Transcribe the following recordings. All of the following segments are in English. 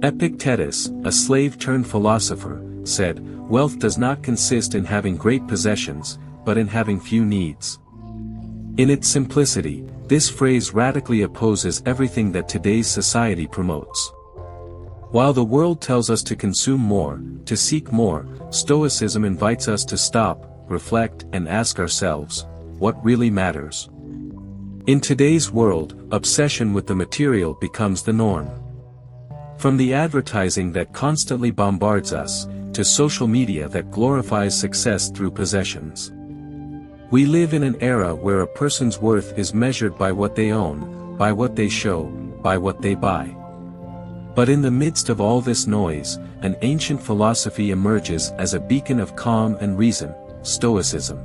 Epictetus, a slave-turned-philosopher, said, "Wealth does not consist in having great possessions, but in having few needs." In its simplicity, this phrase radically opposes everything that today's society promotes. While the world tells us to consume more, to seek more, Stoicism invites us to stop, reflect, and ask ourselves, what really matters? In today's world, obsession with the material becomes the norm. From the advertising that constantly bombards us, to social media that glorifies success through possessions. We live in an era where a person's worth is measured by what they own, by what they show, by what they buy. But in the midst of all this noise, an ancient philosophy emerges as a beacon of calm and reason, Stoicism.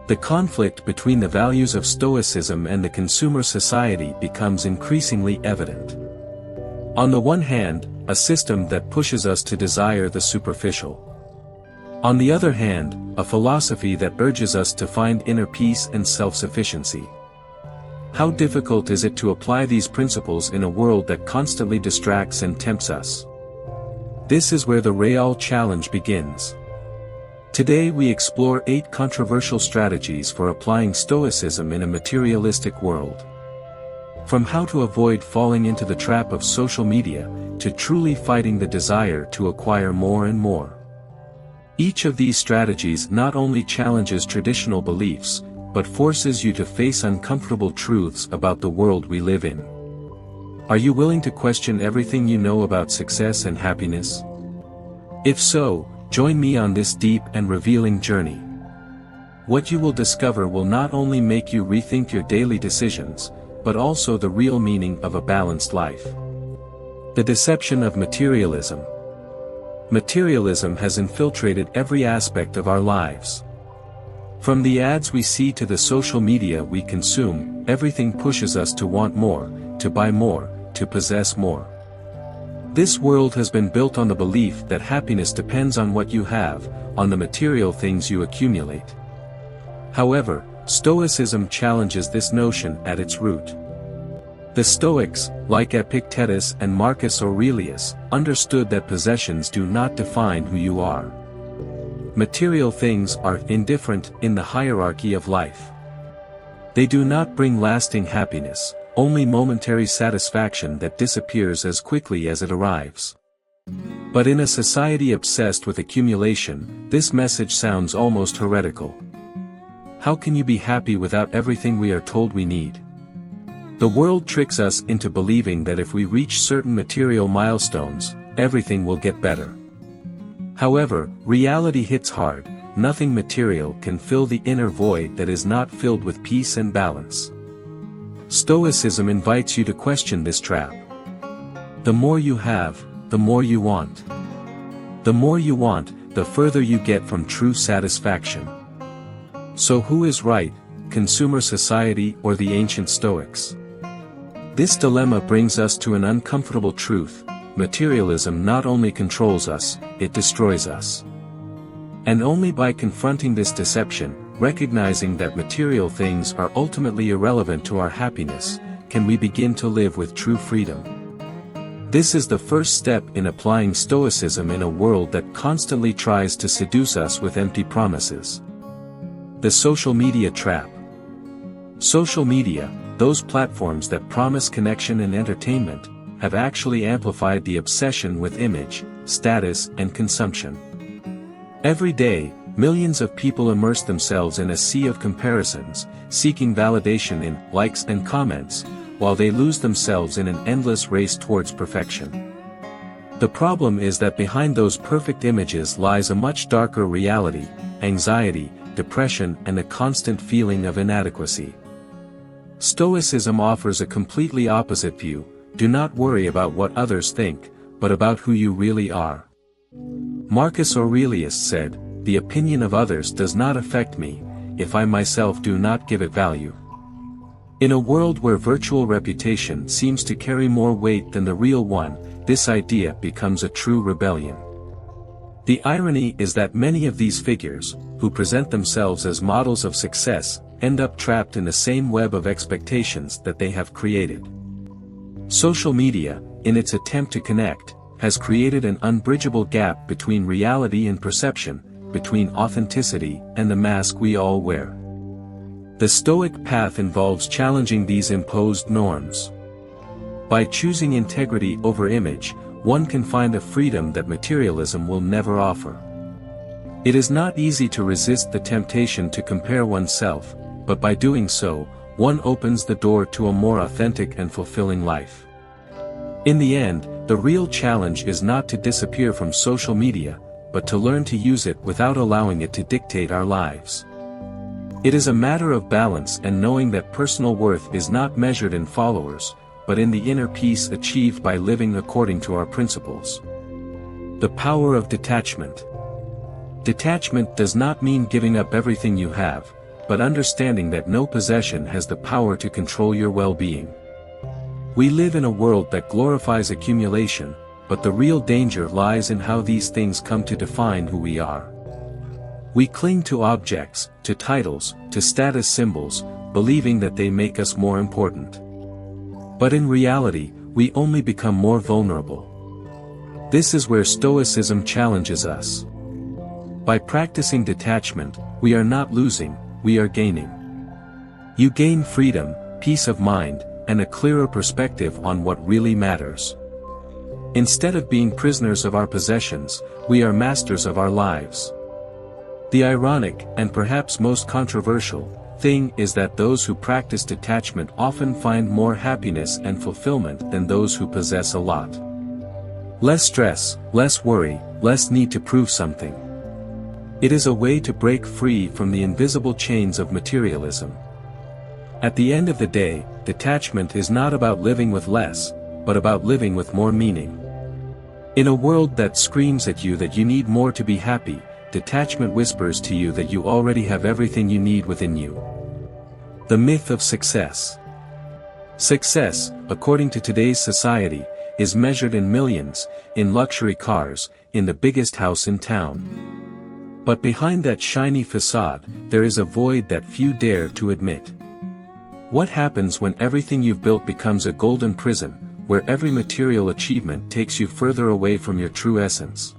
The conflict between the values of Stoicism and the consumer society becomes increasingly evident. On the one hand, a system that pushes us to desire the superficial. On the other hand, a philosophy that urges us to find inner peace and self-sufficiency. How difficult is it to apply these principles in a world that constantly distracts and tempts us? This is where the real challenge begins. Today we explore 8 controversial strategies for applying Stoicism in a materialistic world. From how to avoid falling into the trap of social media, to truly fighting the desire to acquire more and more. Each of these strategies not only challenges traditional beliefs, but forces you to face uncomfortable truths about the world we live in. Are you willing to question everything you know about success and happiness? If so, join me on this deep and revealing journey. What you will discover will not only make you rethink your daily decisions, but also the real meaning of a balanced life. The deception of materialism. Materialism has infiltrated every aspect of our lives. From the ads we see to the social media we consume, everything pushes us to want more, to buy more, to possess more. This world has been built on the belief that happiness depends on what you have, on the material things you accumulate. However, Stoicism challenges this notion at its root. The Stoics, like Epictetus and Marcus Aurelius, understood that possessions do not define who you are. Material things are indifferent in the hierarchy of life. They do not bring lasting happiness, only momentary satisfaction that disappears as quickly as it arrives. But in a society obsessed with accumulation, this message sounds almost heretical. How can you be happy without everything we are told we need? The world tricks us into believing that if we reach certain material milestones, everything will get better. However, reality hits hard. Nothing material can fill the inner void that is not filled with peace and balance. Stoicism invites you to question this trap. The more you have, the more you want. The more you want, the further you get from true satisfaction. So who is right, consumer society or the ancient Stoics? This dilemma brings us to an uncomfortable truth. Materialism not only controls us, it destroys us. And only by confronting this deception, recognizing that material things are ultimately irrelevant to our happiness, can we begin to live with true freedom. This is the first step in applying Stoicism in a world that constantly tries to seduce us with empty promises. The social media trap. Social media, those platforms that promise connection and entertainment, have actually amplified the obsession with image, status, and consumption. Every day, millions of people immerse themselves in a sea of comparisons, seeking validation in likes and comments, while they lose themselves in an endless race towards perfection. The problem is that behind those perfect images lies a much darker reality: anxiety, depression, and a constant feeling of inadequacy. Stoicism offers a completely opposite view. Do not worry about what others think, but about who you really are. Marcus Aurelius said, "The opinion of others does not affect me, if I myself do not give it value." In a world where virtual reputation seems to carry more weight than the real one, this idea becomes a true rebellion. The irony is that many of these figures, who present themselves as models of success, end up trapped in the same web of expectations that they have created. Social media, in its attempt to connect, has created an unbridgeable gap between reality and perception, between authenticity and the mask we all wear. The Stoic path involves challenging these imposed norms. By choosing integrity over image, one can find a freedom that materialism will never offer. It is not easy to resist the temptation to compare oneself, but by doing so, one opens the door to a more authentic and fulfilling life. In the end, the real challenge is not to disappear from social media, but to learn to use it without allowing it to dictate our lives. It is a matter of balance and knowing that personal worth is not measured in followers, but in the inner peace achieved by living according to our principles. The power of detachment. Detachment does not mean giving up everything you have, but understanding that no possession has the power to control your well-being. We live in a world that glorifies accumulation, but the real danger lies in how these things come to define who we are. We cling to objects, to titles, to status symbols, believing that they make us more important. But in reality, we only become more vulnerable. This is where Stoicism challenges us. By practicing detachment, we are not losing, we are gaining. You gain freedom, peace of mind, and a clearer perspective on what really matters. Instead of being prisoners of our possessions, we are masters of our lives. The ironic, and perhaps most controversial, thing is that those who practice detachment often find more happiness and fulfillment than those who possess a lot. Less stress, less worry, less need to prove something. It is a way to break free from the invisible chains of materialism. At the end of the day, detachment is not about living with less, but about living with more meaning. In a world that screams at you that you need more to be happy, detachment whispers to you that you already have everything you need within you. The myth of success. Success, according to today's society, is measured in millions, in luxury cars, in the biggest house in town. But behind that shiny facade, there is a void that few dare to admit. What happens when everything you've built becomes a golden prison, where every material achievement takes you further away from your true essence?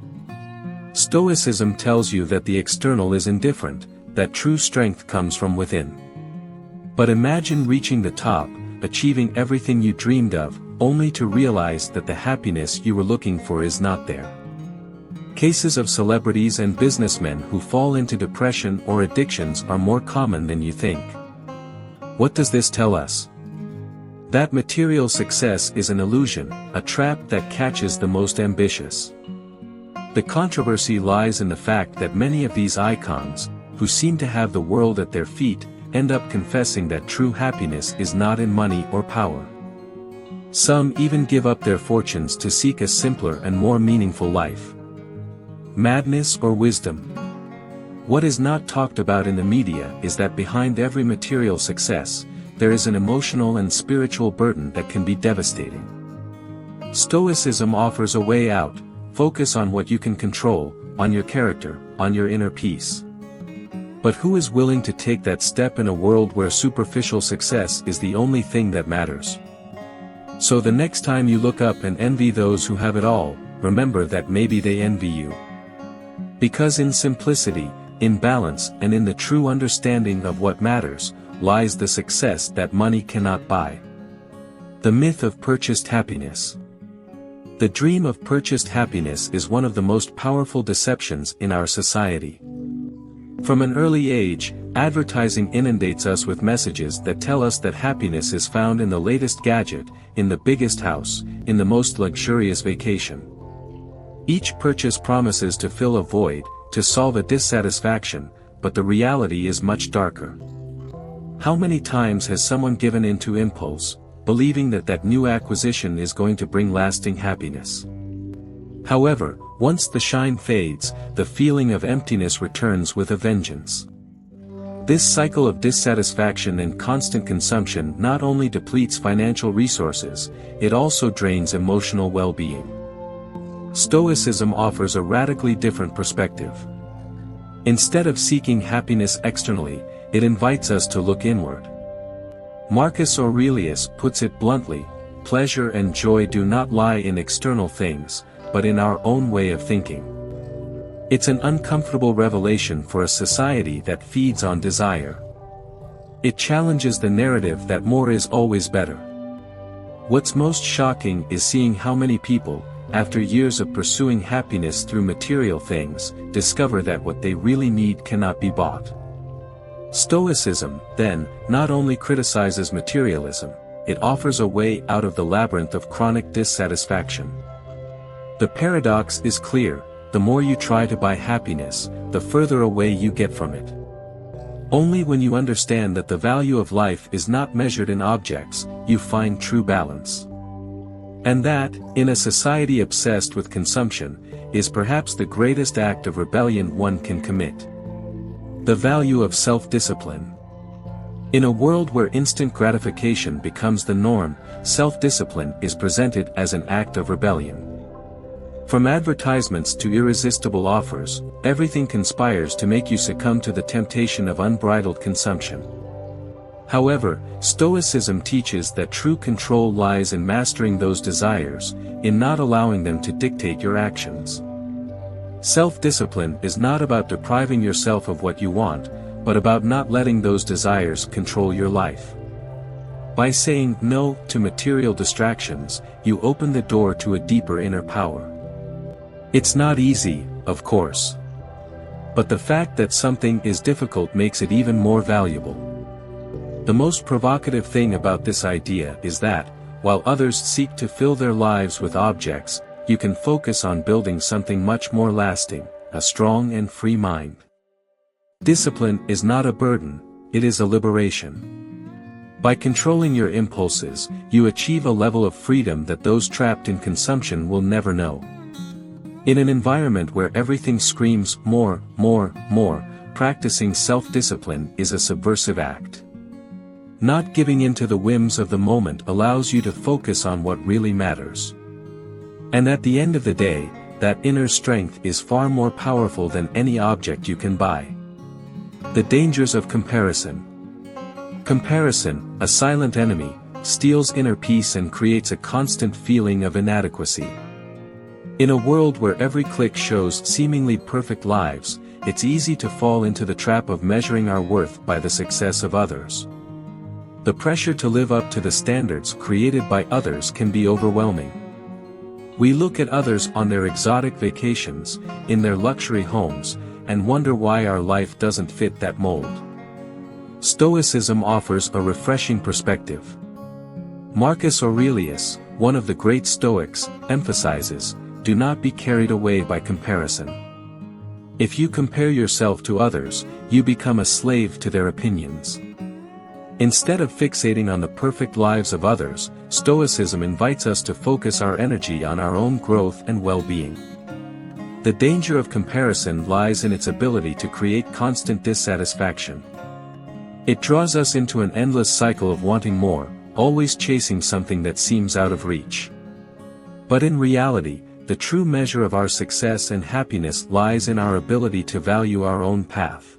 Stoicism tells you that the external is indifferent, that true strength comes from within. But imagine reaching the top, achieving everything you dreamed of, only to realize that the happiness you were looking for is not there. Cases of celebrities and businessmen who fall into depression or addictions are more common than you think. What does this tell us? That material success is an illusion, a trap that catches the most ambitious. The controversy lies in the fact that many of these icons, who seem to have the world at their feet, end up confessing that true happiness is not in money or power. Some even give up their fortunes to seek a simpler and more meaningful life. Madness or wisdom? What is not talked about in the media is that behind every material success, there is an emotional and spiritual burden that can be devastating. Stoicism offers a way out: focus on what you can control, on your character, on your inner peace. But who is willing to take that step in a world where superficial success is the only thing that matters? So the next time you look up and envy those who have it all, remember that maybe they envy you. Because in simplicity, in balance, and in the true understanding of what matters, lies the success that money cannot buy. The myth of purchased happiness. The dream of purchased happiness is one of the most powerful deceptions in our society. From an early age, advertising inundates us with messages that tell us that happiness is found in the latest gadget, in the biggest house, in the most luxurious vacation. Each purchase promises to fill a void, to solve a dissatisfaction, but the reality is much darker. How many times has someone given in to impulse, believing that that new acquisition is going to bring lasting happiness? However, once the shine fades, the feeling of emptiness returns with a vengeance. This cycle of dissatisfaction and constant consumption not only depletes financial resources, it also drains emotional well-being. Stoicism offers a radically different perspective. Instead of seeking happiness externally, it invites us to look inward. Marcus Aurelius puts it bluntly: pleasure and joy do not lie in external things, but in our own way of thinking. It's an uncomfortable revelation for a society that feeds on desire. It challenges the narrative that more is always better. What's most shocking is seeing how many people, after years of pursuing happiness through material things, discover that what they really need cannot be bought. Stoicism, then, not only criticizes materialism, it offers a way out of the labyrinth of chronic dissatisfaction. The paradox is clear: the more you try to buy happiness, the further away you get from it. Only when you understand that the value of life is not measured in objects, you find true balance. And that, in a society obsessed with consumption, is perhaps the greatest act of rebellion one can commit. The value of self-discipline. In a world where instant gratification becomes the norm, self-discipline is presented as an act of rebellion. From advertisements to irresistible offers, everything conspires to make you succumb to the temptation of unbridled consumption. However, Stoicism teaches that true control lies in mastering those desires, in not allowing them to dictate your actions. Self-discipline is not about depriving yourself of what you want, but about not letting those desires control your life. By saying no to material distractions, you open the door to a deeper inner power. It's not easy, of course. But the fact that something is difficult makes it even more valuable. The most provocative thing about this idea is that, while others seek to fill their lives with objects, you can focus on building something much more lasting, a strong and free mind. Discipline is not a burden, it is a liberation. By controlling your impulses, you achieve a level of freedom that those trapped in consumption will never know. In an environment where everything screams more, practicing self-discipline is a subversive act. Not giving in to the whims of the moment allows you to focus on what really matters. And at the end of the day, that inner strength is far more powerful than any object you can buy. The dangers of comparison. Comparison, a silent enemy, steals inner peace and creates a constant feeling of inadequacy. In a world where every click shows seemingly perfect lives, it's easy to fall into the trap of measuring our worth by the success of others. The pressure to live up to the standards created by others can be overwhelming. We look at others on their exotic vacations, in their luxury homes, and wonder why our life doesn't fit that mold. Stoicism offers a refreshing perspective. Marcus Aurelius, one of the great Stoics, emphasizes, "Do not be carried away by comparison." If you compare yourself to others, you become a slave to their opinions. Instead of fixating on the perfect lives of others, Stoicism invites us to focus our energy on our own growth and well-being. The danger of comparison lies in its ability to create constant dissatisfaction. It draws us into an endless cycle of wanting more, always chasing something that seems out of reach. But in reality, the true measure of our success and happiness lies in our ability to value our own path.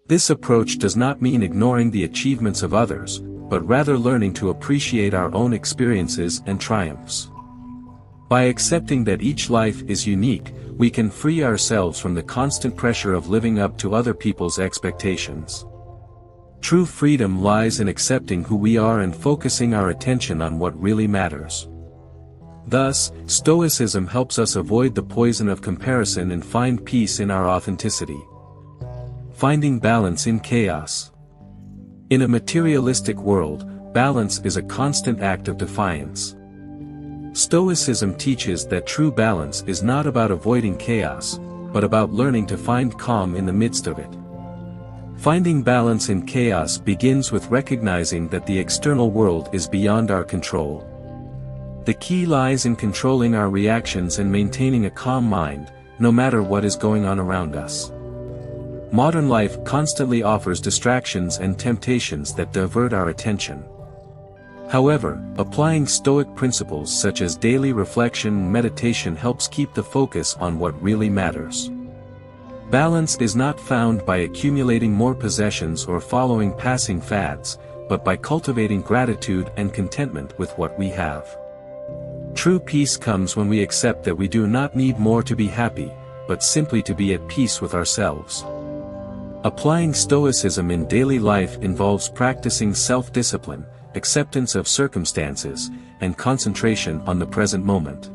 This approach does not mean ignoring the achievements of others, but rather learning to appreciate our own experiences and triumphs. By accepting that each life is unique, we can free ourselves from the constant pressure of living up to other people's expectations. True freedom lies in accepting who we are and focusing our attention on what really matters. Thus, Stoicism helps us avoid the poison of comparison and find peace in our authenticity. Finding balance in chaos. In a materialistic world, balance is a constant act of defiance. Stoicism teaches that true balance is not about avoiding chaos, but about learning to find calm in the midst of it. Finding balance in chaos begins with recognizing that the external world is beyond our control. The key lies in controlling our reactions and maintaining a calm mind, no matter what is going on around us. Modern life constantly offers distractions and temptations that divert our attention. However, applying Stoic principles such as daily reflection and meditation helps keep the focus on what really matters. Balance is not found by accumulating more possessions or following passing fads, but by cultivating gratitude and contentment with what we have. True peace comes when we accept that we do not need more to be happy, but simply to be at peace with ourselves. Applying Stoicism in daily life involves practicing self-discipline, acceptance of circumstances, and concentration on the present moment.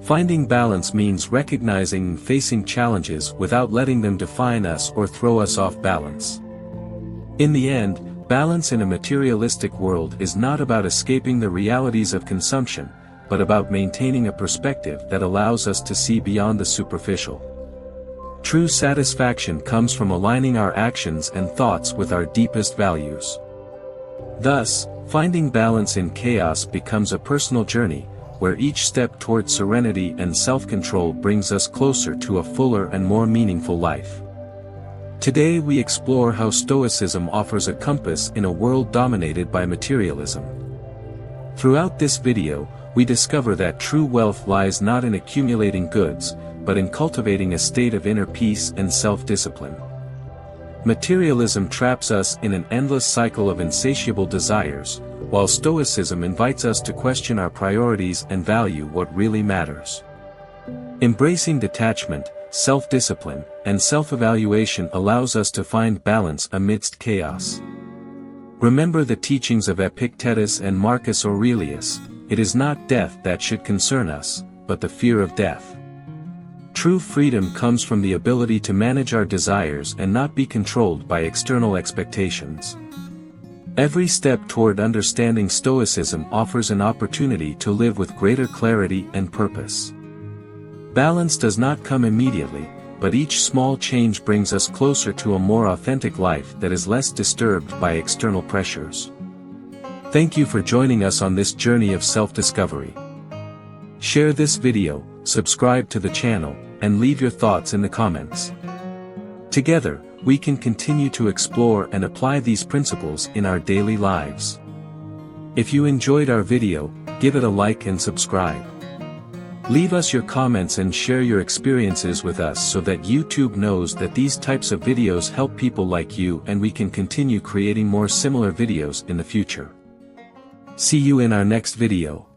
Finding balance means recognizing and facing challenges without letting them define us or throw us off balance. In the end, balance in a materialistic world is not about escaping the realities of consumption, but about maintaining a perspective that allows us to see beyond the superficial. True satisfaction comes from aligning our actions and thoughts with our deepest values. Thus, finding balance in chaos becomes a personal journey, where each step toward serenity and self-control brings us closer to a fuller and more meaningful life. Today we explore how Stoicism offers a compass in a world dominated by materialism. Throughout this video, we discover that true wealth lies not in accumulating goods, but in cultivating a state of inner peace and self-discipline. Materialism traps us in an endless cycle of insatiable desires, while Stoicism invites us to question our priorities and value what really matters. Embracing detachment, self-discipline, and self-evaluation allows us to find balance amidst chaos. Remember the teachings of Epictetus and Marcus Aurelius: it is not death that should concern us, but the fear of death. True freedom comes from the ability to manage our desires and not be controlled by external expectations. Every step toward understanding Stoicism offers an opportunity to live with greater clarity and purpose. Balance does not come immediately, but each small change brings us closer to a more authentic life that is less disturbed by external pressures. Thank you for joining us on this journey of self-discovery. Share this video, subscribe to the channel, and leave your thoughts in the comments. Together, we can continue to explore and apply these principles in our daily lives. If you enjoyed our video, give it a like and subscribe. Leave us your comments and share your experiences with us so that YouTube knows that these types of videos help people like you, and we can continue creating more similar videos in the future. See you in our next video.